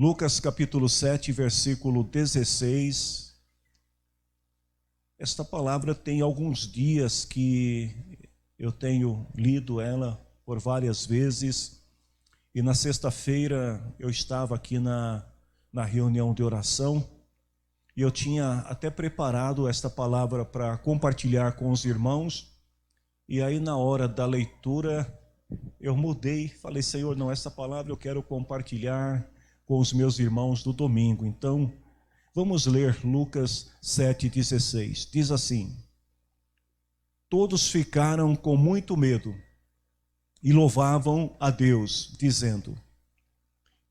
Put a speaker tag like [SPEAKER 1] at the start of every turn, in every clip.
[SPEAKER 1] Lucas capítulo 7, versículo 16. Esta palavra tem alguns dias que eu tenho lido ela por várias vezes. E na sexta-feira eu estava aqui na reunião de oração. E eu tinha até preparado esta palavra para compartilhar com os irmãos. E aí na hora da leitura eu mudei, falei: Senhor, não, essa palavra eu quero compartilhar com os meus irmãos do domingo. Então, vamos ler Lucas 7,16. Diz assim: todos ficaram com muito medo e louvavam a Deus, dizendo: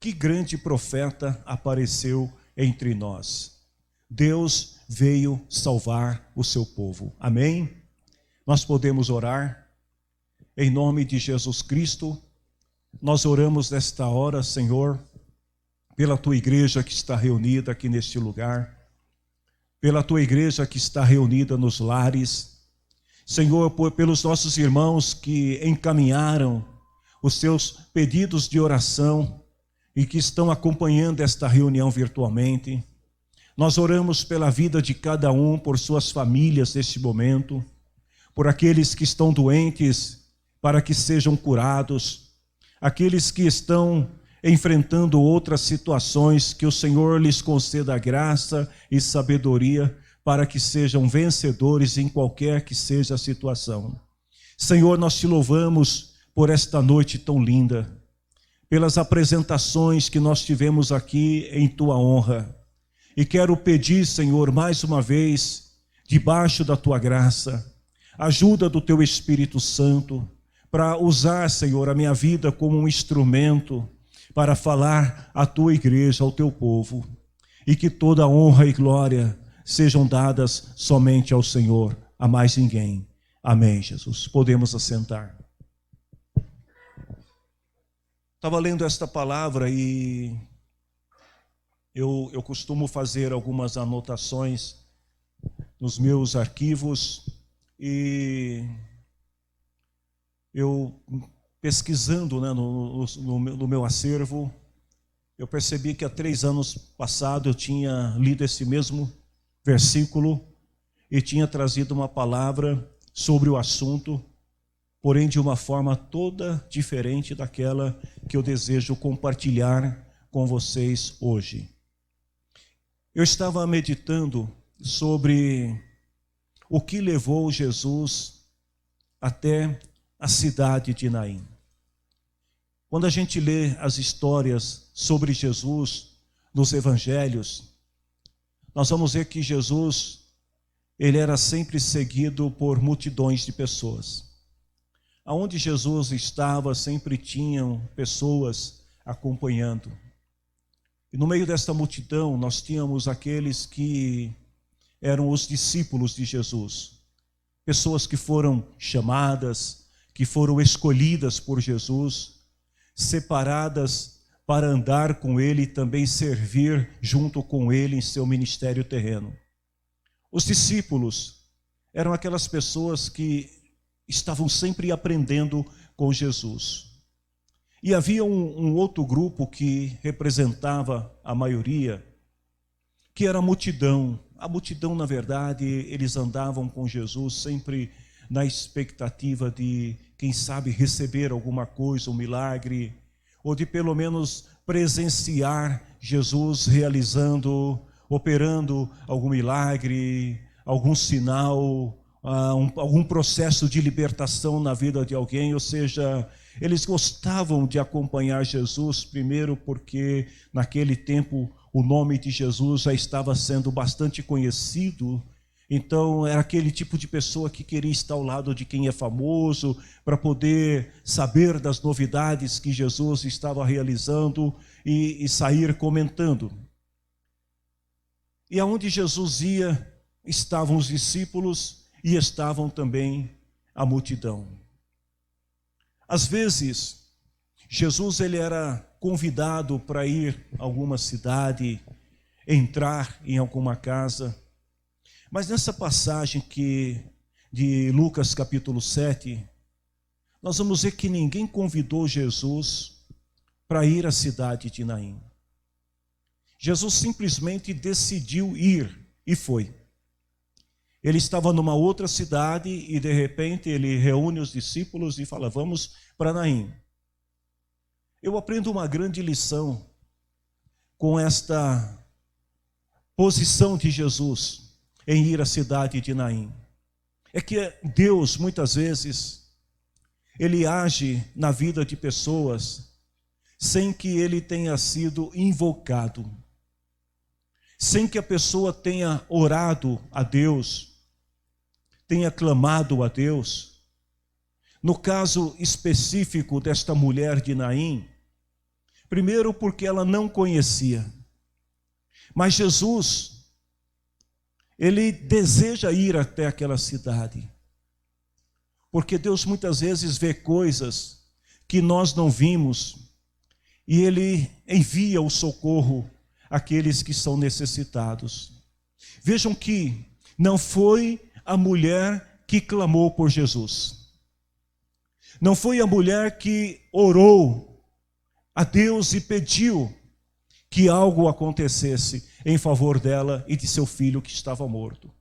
[SPEAKER 1] que grande profeta apareceu entre nós. Deus veio salvar o seu povo. Amém? Nós podemos orar. Em nome de Jesus Cristo, nós oramos nesta hora, Senhor, pela tua igreja que está reunida aqui neste lugar, pela tua igreja que está reunida nos lares, Senhor, pelos nossos irmãos que encaminharam os seus pedidos de oração e que estão acompanhando esta reunião virtualmente. Nós oramos pela vida de cada um, por suas famílias neste momento, por aqueles que estão doentes, para que sejam curados, aqueles que estão enfrentando outras situações, que o Senhor lhes conceda graça e sabedoria para que sejam vencedores em qualquer que seja a situação. Senhor, nós te louvamos por esta noite tão linda, pelas apresentações que nós tivemos aqui em tua honra. E quero pedir, Senhor, mais uma vez, debaixo da tua graça, ajuda do teu Espírito Santo, para usar, Senhor, a minha vida como um instrumento para falar à tua igreja, ao teu povo, e que toda honra e glória sejam dadas somente ao Senhor, a mais ninguém. Amém, Jesus. Podemos assentar. Estava lendo esta palavra e eu costumo fazer algumas anotações nos meus arquivos, e eu, pesquisando, né, no meu acervo, eu percebi que há 3 anos passados eu tinha lido esse mesmo versículo e tinha trazido uma palavra sobre o assunto, porém de uma forma toda diferente daquela que eu desejo compartilhar com vocês hoje. Eu estava meditando sobre o que levou Jesus até a cidade de Naim. Quando a gente lê as histórias sobre Jesus nos evangelhos, nós vamos ver que Jesus, ele era sempre seguido por multidões de pessoas. Aonde Jesus estava, sempre tinham pessoas acompanhando. E no meio desta multidão, nós tínhamos aqueles que eram os discípulos de Jesus. Pessoas que foram chamadas, que foram escolhidas por Jesus, separadas para andar com ele e também servir junto com ele em seu ministério terreno. Os discípulos eram aquelas pessoas que estavam sempre aprendendo com Jesus. E havia um outro grupo que representava a maioria, que era a multidão. A multidão, na verdade, eles andavam com Jesus sempre na expectativa de, quem sabe, receber alguma coisa, um milagre, ou de pelo menos presenciar Jesus realizando, operando algum milagre, algum sinal, algum processo de libertação na vida de alguém. Ou seja, eles gostavam de acompanhar Jesus, primeiro porque naquele tempo o nome de Jesus já estava sendo bastante conhecido. Então era aquele tipo de pessoa que queria estar ao lado de quem é famoso, para poder saber das novidades que Jesus estava realizando e sair comentando. E aonde Jesus ia, estavam os discípulos e estavam também a multidão. Às vezes, Jesus ele era convidado para ir a alguma cidade, entrar em alguma casa. Mas nessa passagem de Lucas capítulo 7, nós vamos ver que ninguém convidou Jesus para ir à cidade de Naim. Jesus simplesmente decidiu ir e foi. Ele estava numa outra cidade e de repente ele reúne os discípulos e fala: vamos para Naim. Eu aprendo uma grande lição com esta posição de Jesus em ir à cidade de Naim. É que Deus, muitas vezes, Ele age na vida de pessoas sem que ele tenha sido invocado, sem que a pessoa tenha orado a Deus, tenha clamado a Deus. No caso específico desta mulher de Naim, primeiro porque ela não conhecia, mas Jesus, ele deseja ir até aquela cidade, porque Deus muitas vezes vê coisas que nós não vimos, e ele envia o socorro àqueles que são necessitados. Vejam que não foi a mulher que clamou por Jesus, não foi a mulher que orou a Deus e pediu que algo acontecesse em favor dela e de seu filho que estava morto.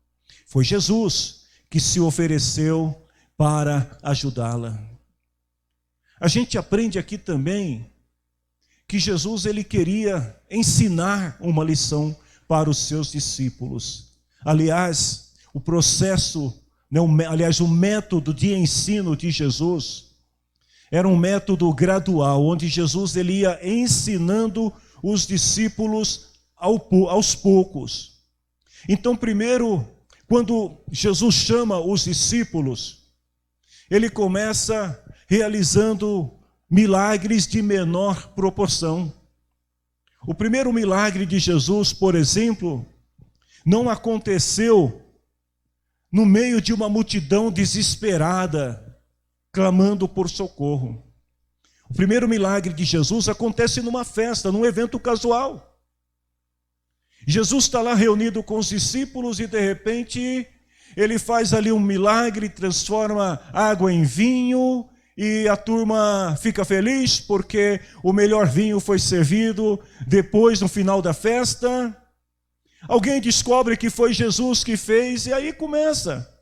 [SPEAKER 1] Foi Jesus que se ofereceu para ajudá-la. A gente aprende aqui também que Jesus ele queria ensinar uma lição para os seus discípulos. Aliás, o processo, o método de ensino de Jesus era um método gradual, onde Jesus ele ia ensinando os discípulos aos poucos. Então, primeiro, quando Jesus chama os discípulos, ele começa realizando milagres de menor proporção. O primeiro milagre de Jesus, por exemplo, não aconteceu no meio de uma multidão desesperada, clamando por socorro. O primeiro milagre de Jesus acontece numa festa, num evento casual. Jesus está lá reunido com os discípulos e de repente ele faz ali um milagre, transforma água em vinho e a turma fica feliz porque o melhor vinho foi servido depois, no final da festa. Alguém descobre que foi Jesus que fez e aí começa.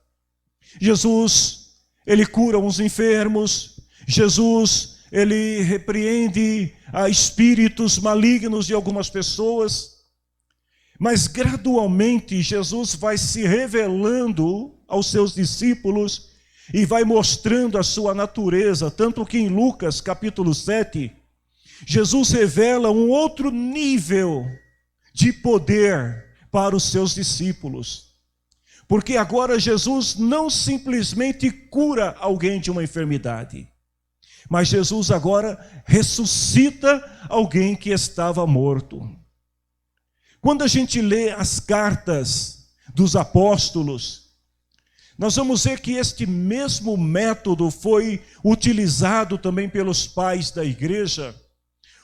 [SPEAKER 1] Jesus, ele cura uns enfermos. Jesus, ele repreende a espíritos malignos de algumas pessoas. Mas gradualmente Jesus vai se revelando aos seus discípulos e vai mostrando a sua natureza, tanto que em Lucas capítulo 7, Jesus revela um outro nível de poder para os seus discípulos. Porque agora Jesus não simplesmente cura alguém de uma enfermidade, mas Jesus agora ressuscita alguém que estava morto. Quando a gente lê as cartas dos apóstolos, nós vamos ver que este mesmo método foi utilizado também pelos pais da igreja,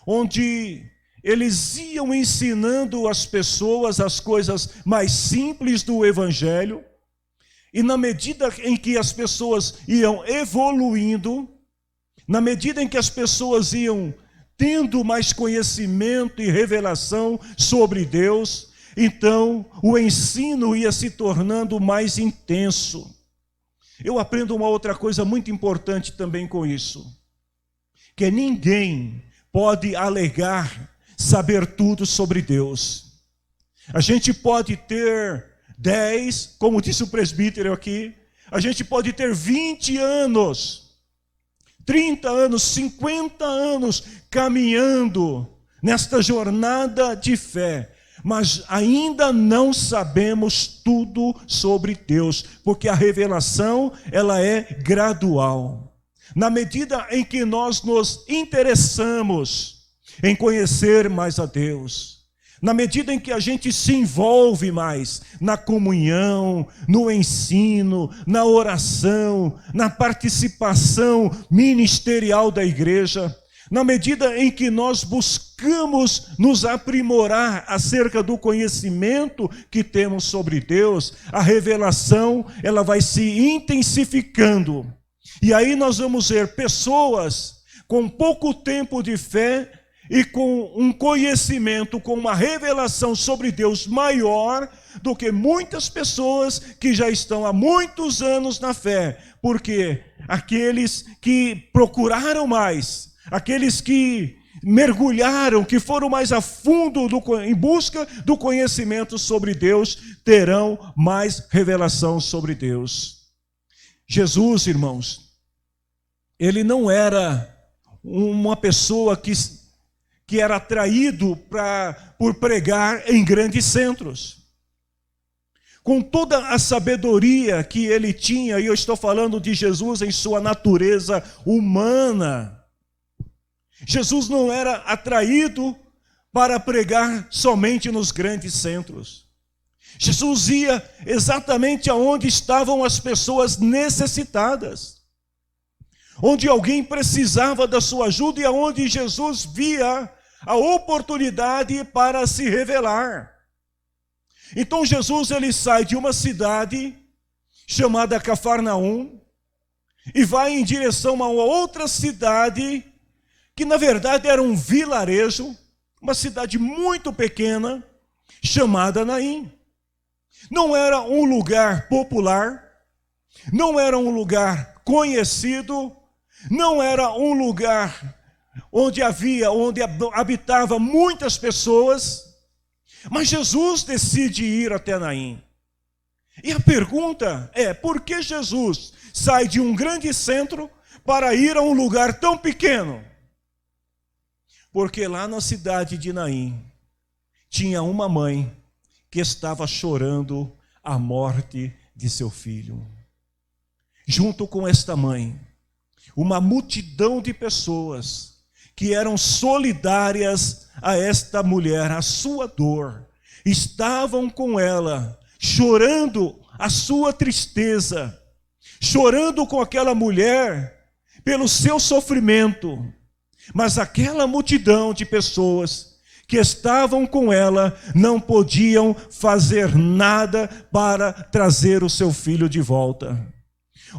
[SPEAKER 1] onde eles iam ensinando as pessoas as coisas mais simples do evangelho, e na medida em que as pessoas iam evoluindo, na medida em que as pessoas iam tendo mais conhecimento e revelação sobre Deus, então o ensino ia se tornando mais intenso. Eu aprendo uma outra coisa muito importante também com isso, que ninguém pode alegar saber tudo sobre Deus. A gente pode ter 10, como disse o presbítero aqui, a gente pode ter 20 anos, 30 anos, 50 anos caminhando nesta jornada de fé, mas ainda não sabemos tudo sobre Deus, porque a revelação ela é gradual. Na medida em que nós nos interessamos em conhecer mais a Deus, na medida em que a gente se envolve mais na comunhão, no ensino, na oração, na participação ministerial da igreja, na medida em que nós buscamos nos aprimorar acerca do conhecimento que temos sobre Deus, a revelação ela vai se intensificando. E aí nós vamos ver pessoas com pouco tempo de fé e com um conhecimento, com uma revelação sobre Deus maior do que muitas pessoas que já estão há muitos anos na fé. Porque aqueles que procuraram mais, aqueles que mergulharam, que foram mais a fundo em busca do conhecimento sobre Deus, terão mais revelação sobre Deus. Jesus, irmãos, ele não era uma pessoa que era atraído por pregar em grandes centros. Com toda a sabedoria que ele tinha, e eu estou falando de Jesus em sua natureza humana, Jesus não era atraído para pregar somente nos grandes centros. Jesus ia exatamente aonde estavam as pessoas necessitadas, onde alguém precisava da sua ajuda e aonde Jesus via a oportunidade para se revelar. Então Jesus ele sai de uma cidade chamada Cafarnaum e vai em direção a uma outra cidade que na verdade era um vilarejo, uma cidade muito pequena, chamada Naim. Não era um lugar popular, não era um lugar conhecido, não era um lugar onde habitava muitas pessoas, mas Jesus decide ir até Naim. E a pergunta é, por que Jesus sai de um grande centro para ir a um lugar tão pequeno? Porque lá na cidade de Naim tinha uma mãe que estava chorando a morte de seu filho. Junto com esta mãe, uma multidão de pessoas que eram solidárias a esta mulher, a sua dor, estavam com ela, chorando a sua tristeza, chorando com aquela mulher pelo seu sofrimento. Mas aquela multidão de pessoas que estavam com ela não podiam fazer nada para trazer o seu filho de volta.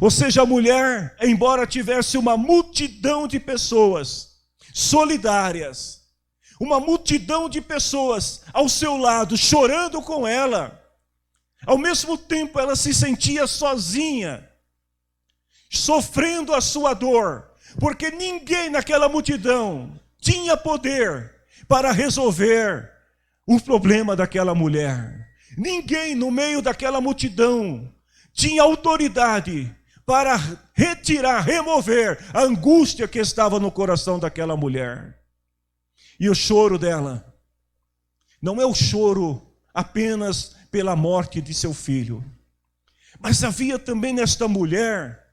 [SPEAKER 1] Ou seja, a mulher, embora tivesse uma multidão de pessoas solidárias, uma multidão de pessoas ao seu lado, chorando com ela, ao mesmo tempo ela se sentia sozinha, sofrendo a sua dor, porque ninguém naquela multidão tinha poder para resolver o problema daquela mulher. Ninguém no meio daquela multidão tinha autoridade para remover a angústia que estava no coração daquela mulher. E o choro dela não é o choro apenas pela morte de seu filho, mas havia também nesta mulher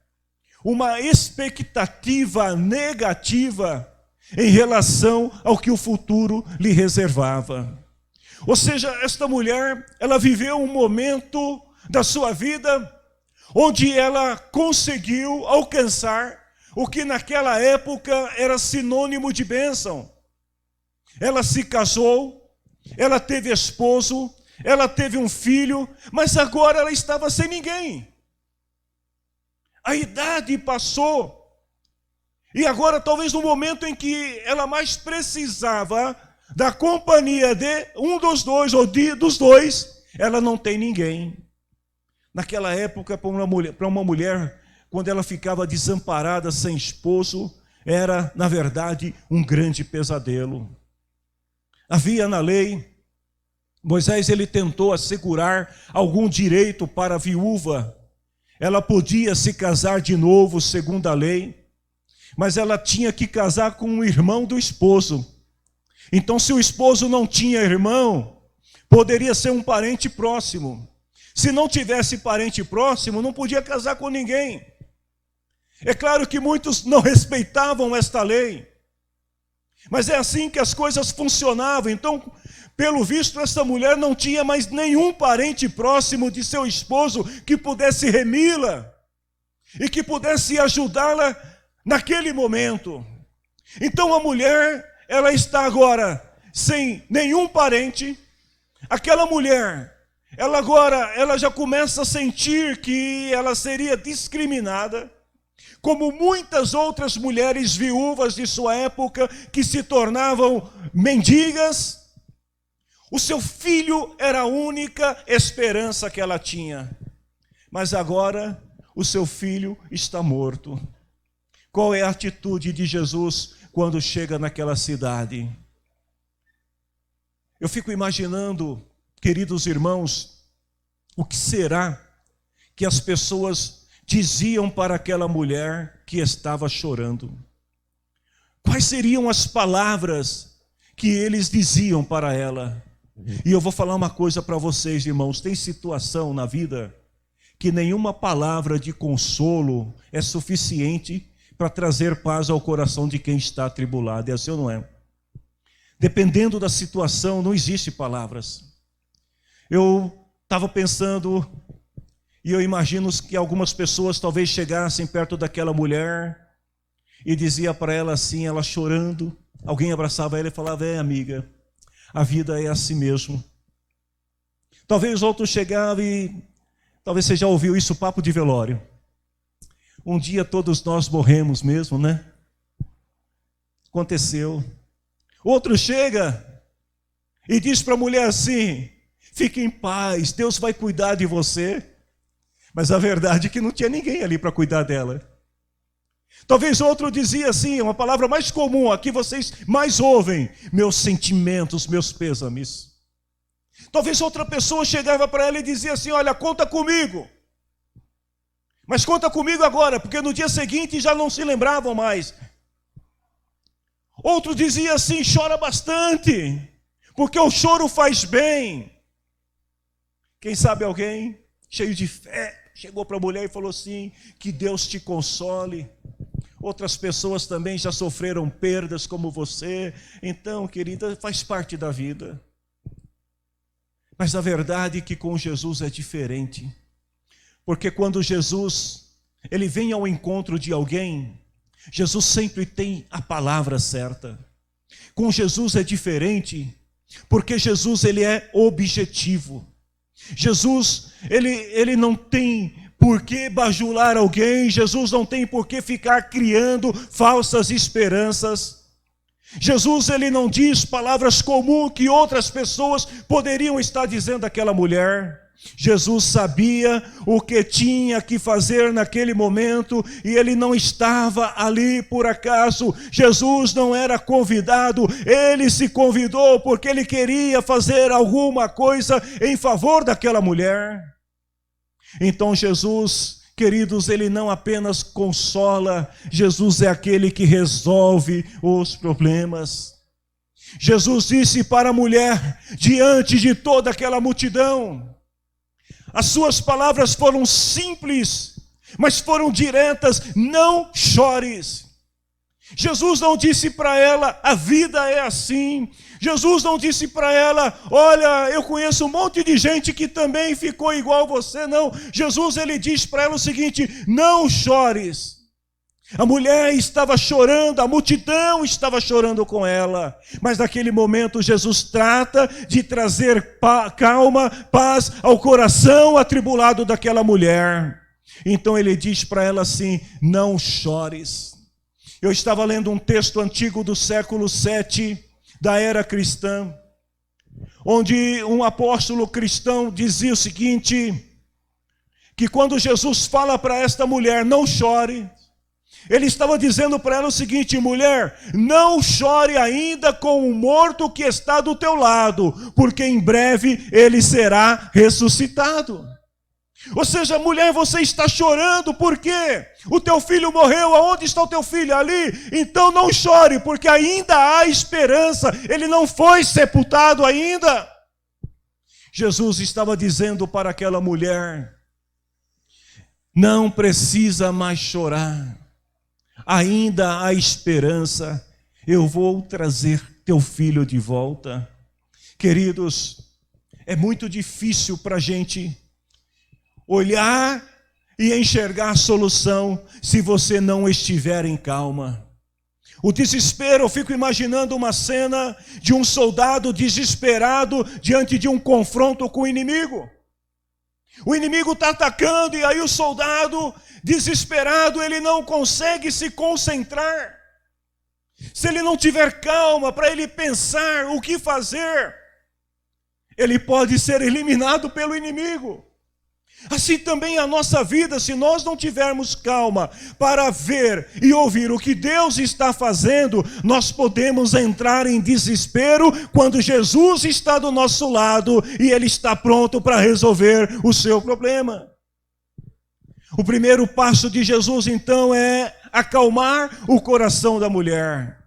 [SPEAKER 1] uma expectativa negativa em relação ao que o futuro lhe reservava. Ou seja, esta mulher, ela viveu um momento da sua vida onde ela conseguiu alcançar o que naquela época era sinônimo de bênção. Ela se casou, ela teve esposo, ela teve um filho, mas agora ela estava sem ninguém. A idade passou, e agora talvez no momento em que ela mais precisava da companhia de um dos dois, ou dos dois, ela não tem ninguém. Naquela época, para uma mulher, quando ela ficava desamparada, sem esposo, era, na verdade, um grande pesadelo. Havia na lei, Moisés ele tentou assegurar algum direito para a viúva. Ela podia se casar de novo, segundo a lei, mas ela tinha que casar com um irmão do esposo. Então, se o esposo não tinha irmão, poderia ser um parente próximo. Se não tivesse parente próximo, não podia casar com ninguém. É claro que muitos não respeitavam esta lei, mas é assim que as coisas funcionavam. Então, pelo visto, essa mulher não tinha mais nenhum parente próximo de seu esposo que pudesse remi-la e que pudesse ajudá-la naquele momento. Então a mulher, ela está agora sem nenhum parente. Aquela mulher, ela já começa a sentir que ela seria discriminada. como muitas outras mulheres viúvas de sua época que se tornavam mendigas, o seu filho era a única esperança que ela tinha. Mas agora o seu filho está morto. Qual é a atitude de Jesus quando chega naquela cidade? Eu fico imaginando, queridos irmãos, o que será que as pessoas diziam para aquela mulher que estava chorando? Quais seriam as palavras que eles diziam para ela? E eu vou falar uma coisa para vocês, irmãos, tem situação na vida que nenhuma palavra de consolo é suficiente para trazer paz ao coração de quem está atribulado, é assim ou não é? Dependendo da situação, não existe palavras. Eu estava pensando, e eu imagino que algumas pessoas talvez chegassem perto daquela mulher e dizia para ela assim, ela chorando, alguém abraçava ela e falava, amiga, a vida é assim mesmo. Talvez outro chegava e, talvez você já ouviu isso, papo de velório. Um dia todos nós morremos mesmo, né? Aconteceu. Outro chega e diz para a mulher assim, fique em paz, Deus vai cuidar de você. Mas a verdade é que não tinha ninguém ali para cuidar dela. Talvez outro dizia assim, uma palavra mais comum, aqui vocês mais ouvem, meus sentimentos, meus pêsames. Talvez outra pessoa chegava para ela e dizia assim, olha, conta comigo. Mas conta comigo agora, porque no dia seguinte já não se lembravam mais. Outro dizia assim, chora bastante, porque o choro faz bem. Quem sabe alguém, cheio de fé, chegou para a mulher e falou assim, que Deus te console. Outras pessoas também já sofreram perdas como você. Então, querida, faz parte da vida. Mas a verdade é que com Jesus é diferente. Porque quando Jesus, ele vem ao encontro de alguém, Jesus sempre tem a palavra certa. Com Jesus é diferente, porque Jesus ele é objetivo. Jesus, ele não tem por que bajular alguém, Jesus não tem por que ficar criando falsas esperanças. Jesus, ele não diz palavras comuns que outras pessoas poderiam estar dizendo àquela mulher. Jesus sabia o que tinha que fazer naquele momento e ele não estava ali por acaso. Jesus não era convidado, ele se convidou porque ele queria fazer alguma coisa em favor daquela mulher. Então Jesus, queridos, ele não apenas consola, Jesus é aquele que resolve os problemas. Jesus disse para a mulher, diante de toda aquela multidão, as suas palavras foram simples, mas foram diretas, não chores. Jesus não disse para ela, a vida é assim. Jesus não disse para ela, olha, eu conheço um monte de gente que também ficou igual você, não. Jesus, ele diz para ela o seguinte, não chores. A mulher estava chorando, a multidão estava chorando com ela. Mas naquele momento Jesus trata de trazer calma, paz ao coração atribulado daquela mulher. Então ele diz para ela assim, não chores. Eu estava lendo um texto antigo do século 7, da era cristã, onde um apóstolo cristão dizia o seguinte, que quando Jesus fala para esta mulher, não chore, ele estava dizendo para ela o seguinte, mulher, não chore ainda com o morto que está do teu lado, porque em breve ele será ressuscitado. Ou seja, mulher, você está chorando, por quê? O teu filho morreu, aonde está o teu filho? Ali. Então não chore, porque ainda há esperança, ele não foi sepultado ainda. Jesus estava dizendo para aquela mulher, não precisa mais chorar, ainda há esperança, eu vou trazer teu filho de volta. Queridos, é muito difícil para a gente olhar e enxergar a solução se você não estiver em calma. O desespero, eu fico imaginando uma cena de um soldado desesperado diante de um confronto com o inimigo. O inimigo está atacando e aí o soldado desesperado, ele não consegue se concentrar. Se ele não tiver calma para ele pensar o que fazer, ele pode ser eliminado pelo inimigo. Assim também a nossa vida, se nós não tivermos calma para ver e ouvir o que Deus está fazendo, nós podemos entrar em desespero quando Jesus está do nosso lado e Ele está pronto para resolver o seu problema. O primeiro passo de Jesus, então, é acalmar o coração da mulher.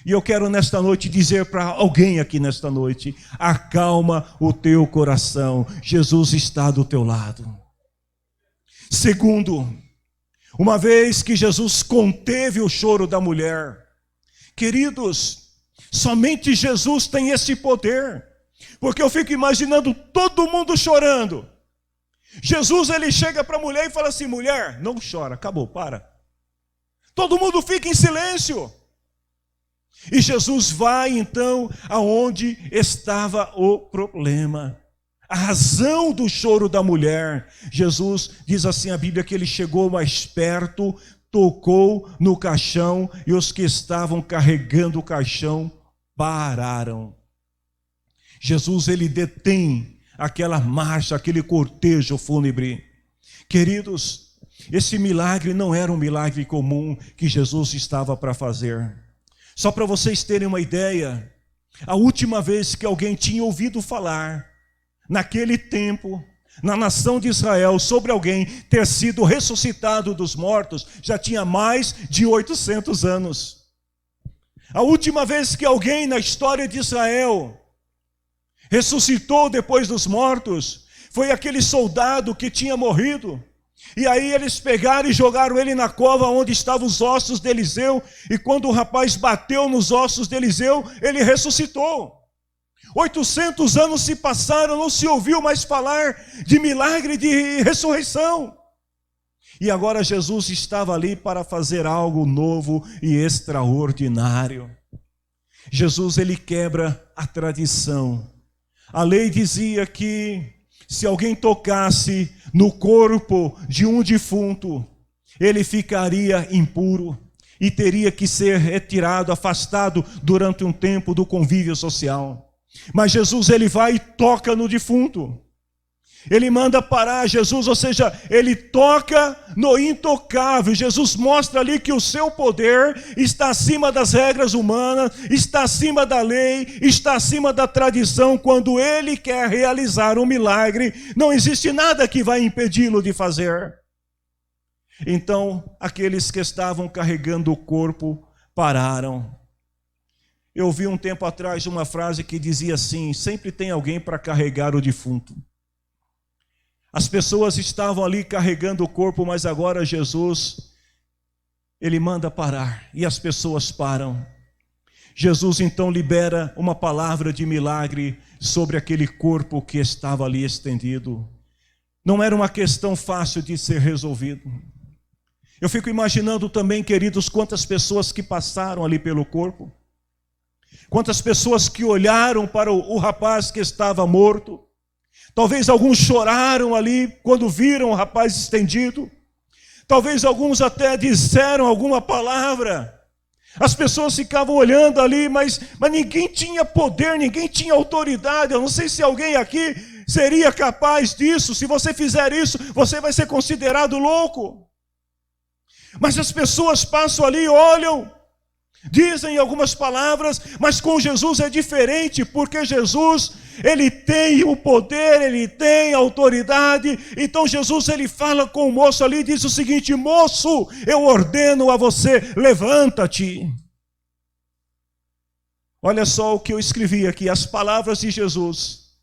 [SPEAKER 1] E eu quero nesta noite dizer para alguém aqui nesta noite: acalma o teu coração, Jesus está do teu lado. Segundo, uma vez que Jesus conteve o choro da mulher, queridos, somente Jesus tem esse poder, porque eu fico imaginando todo mundo chorando. Jesus, ele chega para a mulher e fala assim: mulher, não chora, acabou, para. Todo mundo fica em silêncio. E Jesus vai então aonde estava o problema, a razão do choro da mulher. Jesus diz assim a Bíblia que ele chegou mais perto, tocou no caixão e os que estavam carregando o caixão pararam. Jesus, ele detém aquela marcha, aquele cortejo fúnebre. Queridos, esse milagre não era um milagre comum que Jesus estava para fazer. Só para vocês terem uma ideia, a última vez que alguém tinha ouvido falar, naquele tempo, na nação de Israel, sobre alguém ter sido ressuscitado dos mortos, já tinha mais de 800 anos. A última vez que alguém na história de Israel ressuscitou depois dos mortos, foi aquele soldado que tinha morrido. E aí eles pegaram e jogaram ele na cova onde estavam os ossos de Eliseu. E quando o rapaz bateu nos ossos de Eliseu, ele ressuscitou. 800 anos se passaram, não se ouviu mais falar de milagre de ressurreição. E agora Jesus estava ali para fazer algo novo e extraordinário. Jesus, ele quebra a tradição. A lei dizia que se alguém tocasse no corpo de um defunto, ele ficaria impuro e teria que ser retirado, afastado durante um tempo do convívio social. Mas Jesus, ele vai e toca no defunto. Ele manda parar Jesus, ou seja, ele toca no intocável. Jesus mostra ali que o seu poder está acima das regras humanas, está acima da lei, está acima da tradição. Quando ele quer realizar um milagre, não existe nada que vai impedi-lo de fazer. Então, aqueles que estavam carregando o corpo pararam. Eu ouvi um tempo atrás uma frase que dizia assim: sempre tem alguém para carregar o defunto. As pessoas estavam ali carregando o corpo, mas agora Jesus, ele manda parar, e as pessoas param. Jesus então libera uma palavra de milagre sobre aquele corpo que estava ali estendido. Não era uma questão fácil de ser resolvido. Eu fico imaginando também, queridos, quantas pessoas que passaram ali pelo corpo, quantas pessoas que olharam para o rapaz que estava morto. Talvez alguns choraram ali quando viram o rapaz estendido. Talvez alguns até disseram alguma palavra. As pessoas ficavam olhando ali, mas ninguém tinha poder, ninguém tinha autoridade. Eu não sei se alguém aqui seria capaz disso. Se você fizer isso, você vai ser considerado louco. Mas as pessoas passam ali, olham, dizem algumas palavras, mas com Jesus é diferente, porque Jesus, ele tem o poder, ele tem a autoridade. Então Jesus, ele fala com o moço ali, diz o seguinte: moço, eu ordeno a você, levanta-te. Olha só o que eu escrevi aqui, as palavras de Jesus,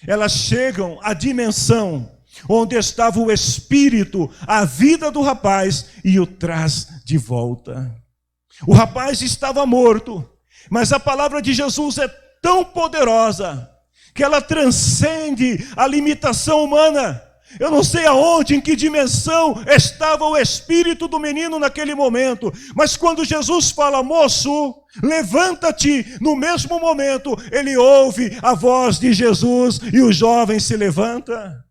[SPEAKER 1] elas chegam à dimensão onde estava o espírito, a vida do rapaz, e o traz de volta. O rapaz estava morto, mas a palavra de Jesus é tão poderosa que ela transcende a limitação humana. Eu não sei aonde, em que dimensão estava o espírito do menino naquele momento, mas quando Jesus fala: moço, levanta-te, no mesmo momento ele ouve a voz de Jesus e o jovem se levanta.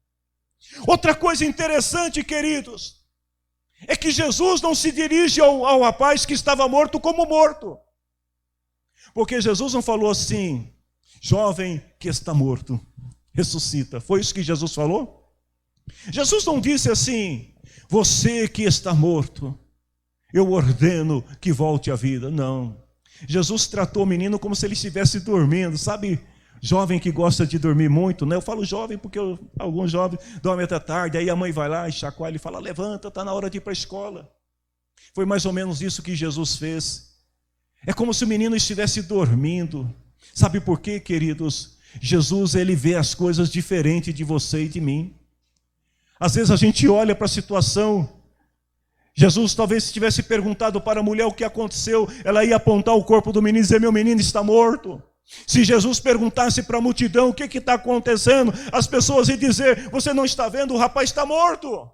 [SPEAKER 1] Outra coisa interessante, queridos, é que Jesus não se dirige ao rapaz que estava morto como morto. Porque Jesus não falou assim: jovem que está morto, ressuscita. Foi isso que Jesus falou? Jesus não disse assim: você que está morto, eu ordeno que volte à vida. Não. Jesus tratou o menino como se ele estivesse dormindo. Sabe, jovem que gosta de dormir muito, né? Eu falo jovem porque alguns jovens dormem até tarde, aí a mãe vai lá e chacoalha e fala: levanta, está na hora de ir para a escola. Foi mais ou menos isso que Jesus fez. É como se o menino estivesse dormindo. Sabe por quê, queridos? Jesus, ele vê as coisas diferente de você e de mim. Às vezes a gente olha para a situação. Jesus talvez tivesse perguntado para a mulher o que aconteceu, ela ia apontar o corpo do menino e dizer: meu menino está morto. Se Jesus perguntasse para a multidão o que está acontecendo, as pessoas iam dizer: você não está vendo, o rapaz está morto.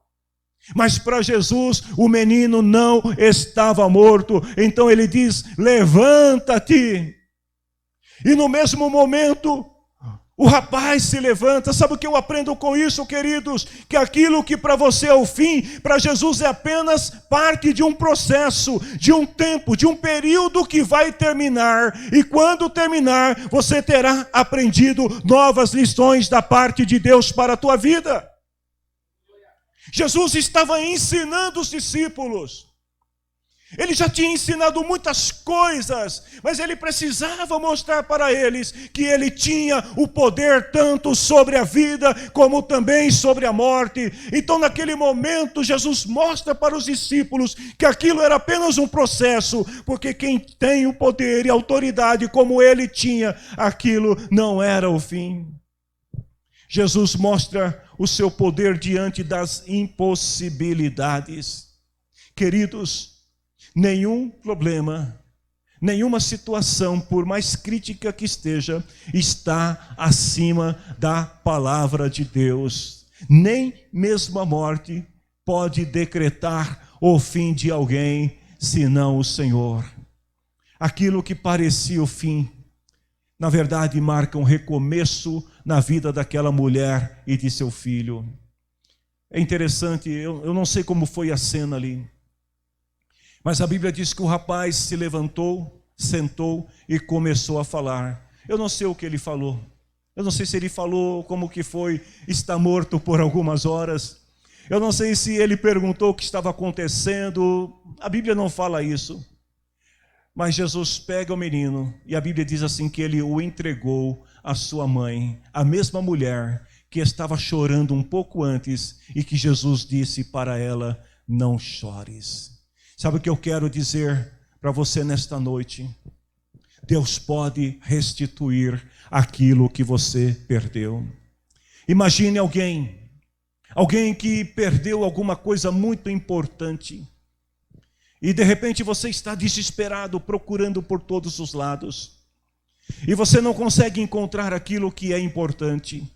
[SPEAKER 1] Mas para Jesus o menino não estava morto. Então ele diz: levanta-te. E no mesmo momento o rapaz se levanta. Sabe o que eu aprendo com isso, queridos? Que aquilo que para você é o fim, para Jesus é apenas parte de um processo, de um tempo, de um período que vai terminar. E quando terminar, você terá aprendido novas lições da parte de Deus para a tua vida. Jesus estava ensinando os discípulos. Ele já tinha ensinado muitas coisas, mas ele precisava mostrar para eles que ele tinha o poder tanto sobre a vida como também sobre a morte. Então, naquele momento, Jesus mostra para os discípulos que aquilo era apenas um processo, porque quem tem o poder e autoridade como ele tinha, aquilo não era o fim. Jesus mostra o seu poder diante das impossibilidades. Queridos, nenhum problema, nenhuma situação, por mais crítica que esteja, está acima da palavra de Deus. Nem mesmo a morte pode decretar o fim de alguém, senão o Senhor. Aquilo que parecia o fim, na verdade, marca um recomeço na vida daquela mulher e de seu filho. É interessante, eu não sei como foi a cena ali, mas a Bíblia diz que o rapaz se levantou, sentou e começou a falar. Eu não sei o que ele falou. Eu não sei se ele falou como que foi estar morto por algumas horas. Eu não sei se ele perguntou o que estava acontecendo. A Bíblia não fala isso. Mas Jesus pega o menino e a Bíblia diz assim que ele o entregou à sua mãe, a mesma mulher que estava chorando um pouco antes e que Jesus disse para ela: não chores. Sabe o que eu quero dizer para você nesta noite? Deus pode restituir aquilo que você perdeu. Imagine alguém que perdeu alguma coisa muito importante. E de repente você está desesperado, procurando por todos os lados. E você não consegue encontrar aquilo que é importante.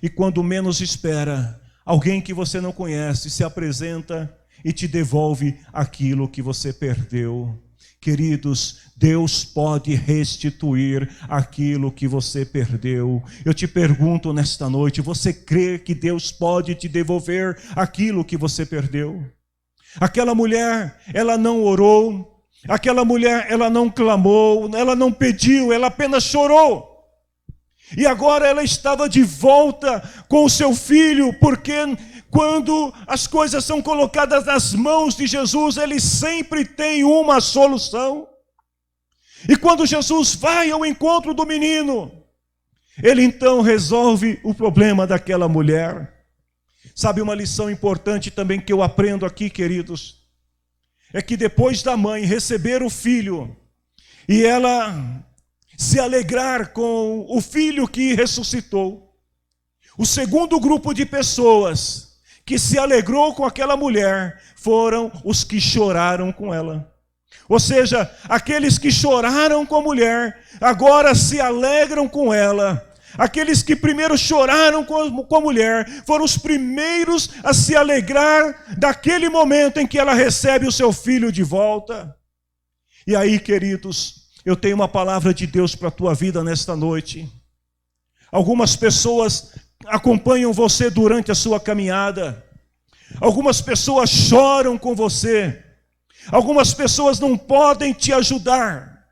[SPEAKER 1] E quando menos espera, alguém que você não conhece se apresenta e te devolve aquilo que você perdeu. Queridos, Deus pode restituir aquilo que você perdeu. Eu te pergunto nesta noite, você crê que Deus pode te devolver aquilo que você perdeu? Aquela mulher, ela não orou, aquela mulher, ela não clamou, ela não pediu, ela apenas chorou. E agora ela estava de volta com o seu filho, porque quando as coisas são colocadas nas mãos de Jesus, ele sempre tem uma solução. E quando Jesus vai ao encontro do menino, ele então resolve o problema daquela mulher. Sabe, uma lição importante também que eu aprendo aqui, queridos, é que depois da mãe receber o filho e ela se alegrar com o filho que ressuscitou, o segundo grupo de pessoas que se alegrou com aquela mulher foram os que choraram com ela. Ou seja, aqueles que choraram com a mulher, agora se alegram com ela. Aqueles que primeiro choraram com a mulher foram os primeiros a se alegrar daquele momento em que ela recebe o seu filho de volta. E aí, queridos, eu tenho uma palavra de Deus para a tua vida nesta noite. Algumas pessoas acompanham você durante a sua caminhada. Algumas pessoas choram com você. Algumas pessoas não podem te ajudar,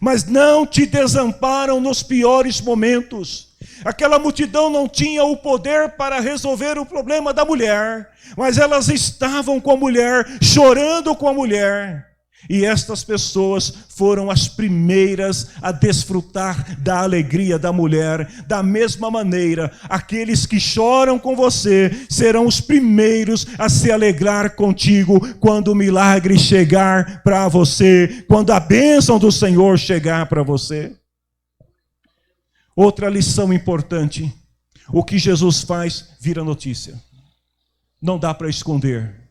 [SPEAKER 1] mas não te desamparam nos piores momentos. Aquela multidão não tinha o poder para resolver o problema da mulher, mas elas estavam com a mulher, chorando com a mulher. E estas pessoas foram as primeiras a desfrutar da alegria da mulher. Da mesma maneira, aqueles que choram com você serão os primeiros a se alegrar contigo quando o milagre chegar para você, quando a bênção do Senhor chegar para você. Outra lição importante: o que Jesus faz vira notícia. Não dá para esconder.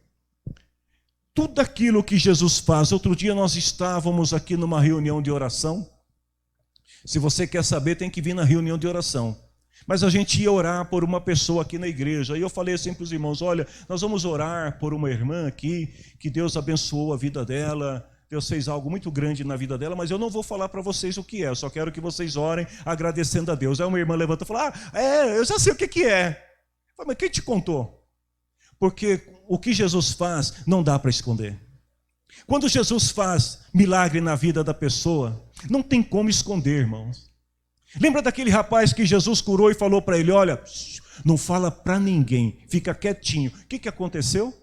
[SPEAKER 1] Tudo aquilo que Jesus faz. Outro dia nós estávamos aqui numa reunião de oração. Se você quer saber, tem que vir na reunião de oração. Mas a gente ia orar por uma pessoa aqui na igreja. E eu falei assim para os irmãos: olha, nós vamos orar por uma irmã aqui, que Deus abençoou a vida dela. Deus fez algo muito grande na vida dela, mas eu não vou falar para vocês o que é. Eu só quero que vocês orem agradecendo a Deus. Aí uma irmã levanta e fala: eu já sei o que é. Eu falei: mas quem te contou? Porque o que Jesus faz não dá para esconder. Quando Jesus faz milagre na vida da pessoa, não tem como esconder, irmãos. Lembra daquele rapaz que Jesus curou e falou para ele: olha, não fala para ninguém, fica quietinho. O que aconteceu?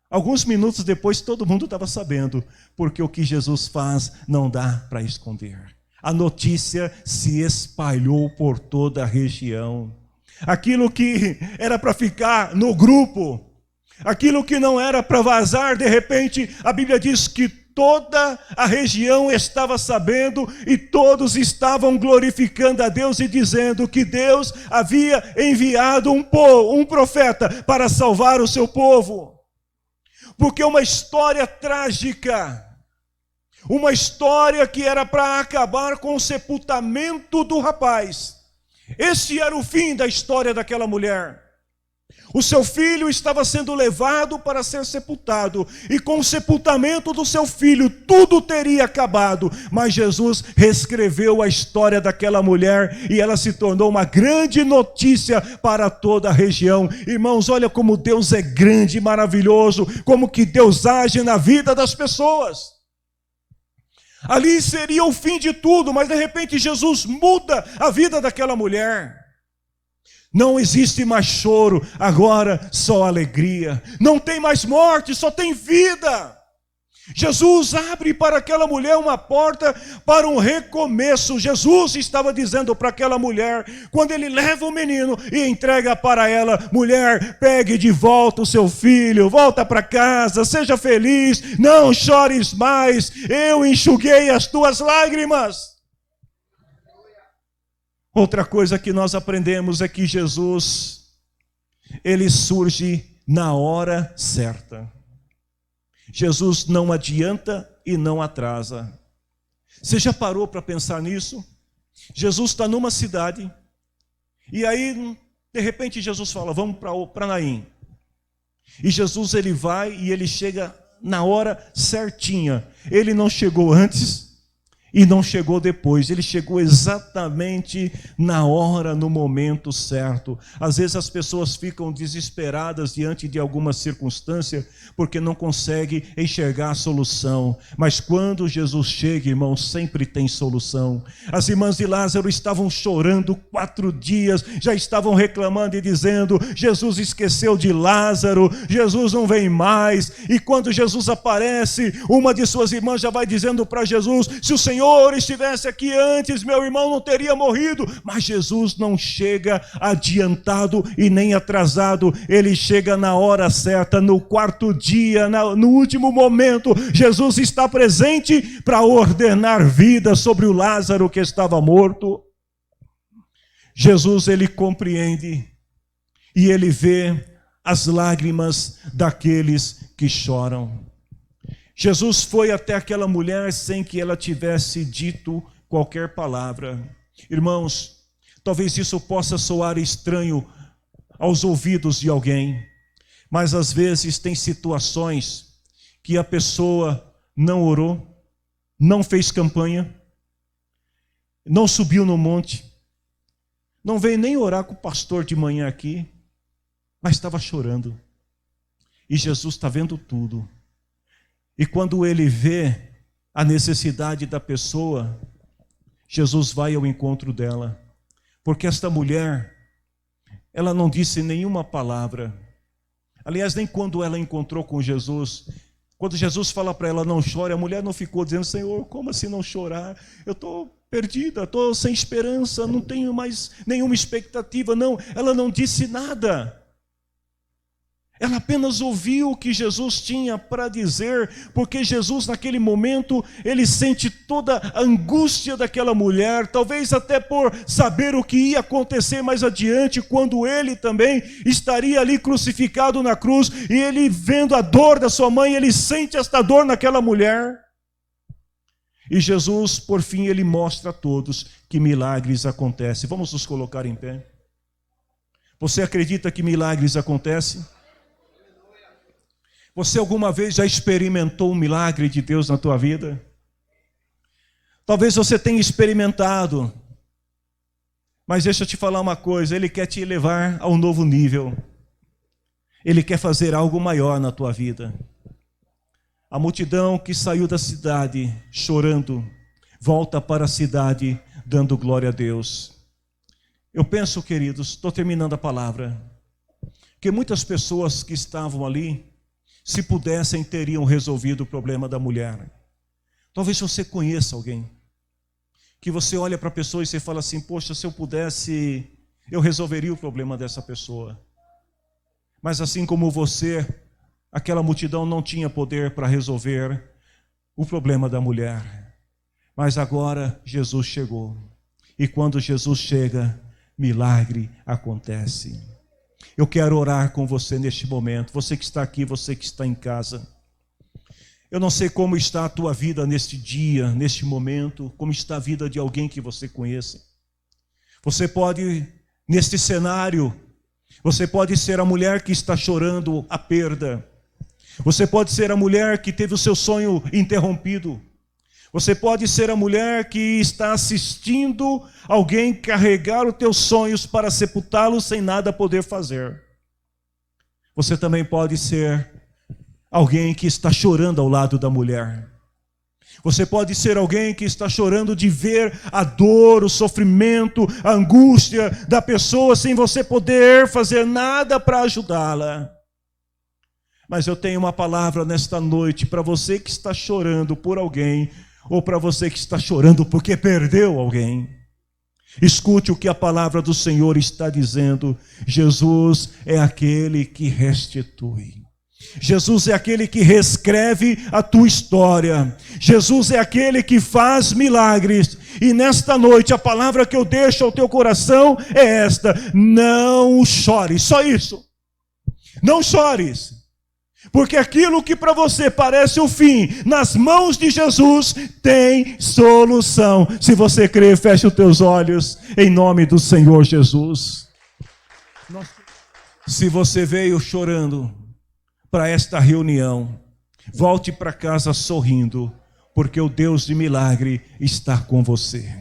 [SPEAKER 1] Alguns minutos depois todo mundo estava sabendo, porque o que Jesus faz não dá para esconder. A notícia se espalhou por toda a região. Aquilo que era para ficar no grupo, aquilo que não era para vazar, de repente a Bíblia diz que toda a região estava sabendo e todos estavam glorificando a Deus e dizendo que Deus havia enviado um profeta para salvar o seu povo. Porque uma história trágica, uma história que era para acabar com o sepultamento do rapaz. Esse era o fim da história daquela mulher. O seu filho estava sendo levado para ser sepultado, e com o sepultamento do seu filho tudo teria acabado, mas Jesus reescreveu a história daquela mulher e ela se tornou uma grande notícia para toda a região. Irmãos, olha como Deus é grande e maravilhoso, como que Deus age na vida das pessoas. Ali seria o fim de tudo, mas de repente Jesus muda a vida daquela mulher. Não existe mais choro, agora só alegria. Não tem mais morte, só tem vida. Jesus abre para aquela mulher uma porta para um recomeço. Jesus estava dizendo para aquela mulher, quando ele leva o menino e entrega para ela: mulher, pegue de volta o seu filho, volta para casa, seja feliz, não chores mais, eu enxuguei as tuas lágrimas. Outra coisa que nós aprendemos é que Jesus, ele surge na hora certa. Jesus não adianta e não atrasa. Você já parou para pensar nisso? Jesus está numa cidade, e aí, de repente, Jesus fala: vamos para Naim. E Jesus, ele vai e ele chega na hora certinha. Ele não chegou antes e não chegou depois, ele chegou exatamente na hora, no momento certo. Às vezes as pessoas ficam desesperadas diante de alguma circunstância, porque não conseguem enxergar a solução. Mas quando Jesus chega, irmãos, sempre tem solução. As irmãs de Lázaro estavam chorando 4 dias, já estavam reclamando e dizendo: Jesus esqueceu de Lázaro, Jesus não vem mais. E quando Jesus aparece, uma de suas irmãs já vai dizendo para Jesus: se o Senhor estivesse aqui antes, meu irmão não teria morrido. Mas Jesus não chega adiantado e nem atrasado, ele chega na hora certa, no 4º dia, no último momento. Jesus está presente para ordenar vida sobre o Lázaro que estava morto. Jesus, ele compreende e ele vê as lágrimas daqueles que choram. Jesus foi até aquela mulher sem que ela tivesse dito qualquer palavra. Irmãos, talvez isso possa soar estranho aos ouvidos de alguém, mas às vezes tem situações que a pessoa não orou, não fez campanha, não subiu no monte, não veio nem orar com o pastor de manhã aqui, mas estava chorando. E Jesus está vendo tudo. E quando ele vê a necessidade da pessoa, Jesus vai ao encontro dela. Porque esta mulher, ela não disse nenhuma palavra. Aliás, nem quando ela encontrou com Jesus. Quando Jesus fala para ela, não chore, a mulher não ficou dizendo, Senhor, como assim não chorar? Eu estou perdida, estou sem esperança, não tenho mais nenhuma expectativa. Não, ela não disse nada. Ela apenas ouviu o que Jesus tinha para dizer, porque Jesus naquele momento, ele sente toda a angústia daquela mulher, talvez até por saber o que ia acontecer mais adiante, quando ele também estaria ali crucificado na cruz, e ele vendo a dor da sua mãe, ele sente esta dor naquela mulher. E Jesus, por fim, ele mostra a todos que milagres acontecem. Vamos nos colocar em pé. Você acredita que milagres acontecem? Você alguma vez já experimentou um milagre de Deus na tua vida? Talvez você tenha experimentado, mas deixa eu te falar uma coisa, Ele quer te levar a um novo nível. Ele quer fazer algo maior na tua vida. A multidão que saiu da cidade chorando, volta para a cidade dando glória a Deus. Eu penso, queridos, estou terminando a palavra, que muitas pessoas que estavam ali, se pudessem, teriam resolvido o problema da mulher. Talvez você conheça alguém, que você olha para a pessoa e você fala assim, poxa, se eu pudesse, eu resolveria o problema dessa pessoa. Mas assim como você, aquela multidão não tinha poder para resolver o problema da mulher. Mas agora Jesus chegou. E quando Jesus chega, milagre acontece. Eu quero orar com você neste momento. Você que está aqui, você que está em casa. Eu não sei como está a tua vida neste dia, neste momento, como está a vida de alguém que você conheça. Você pode, neste cenário, você pode ser a mulher que está chorando a perda. Você pode ser a mulher que teve o seu sonho interrompido. Você pode ser a mulher que está assistindo alguém carregar os teus sonhos para sepultá-los sem nada poder fazer. Você também pode ser alguém que está chorando ao lado da mulher. Você pode ser alguém que está chorando de ver a dor, o sofrimento, a angústia da pessoa sem você poder fazer nada para ajudá-la. Mas eu tenho uma palavra nesta noite para você que está chorando por alguém, ou para você que está chorando porque perdeu alguém. Escute o que a palavra do Senhor está dizendo. Jesus é aquele que restitui. Jesus é aquele que reescreve a tua história. Jesus é aquele que faz milagres. E nesta noite a palavra que eu deixo ao teu coração é esta: não chores, só isso. Não chores. Porque aquilo que para você parece o fim, nas mãos de Jesus tem solução. Se você crer, feche os teus olhos em nome do Senhor Jesus. Se você veio chorando para esta reunião, volte para casa sorrindo, porque o Deus de milagre está com você.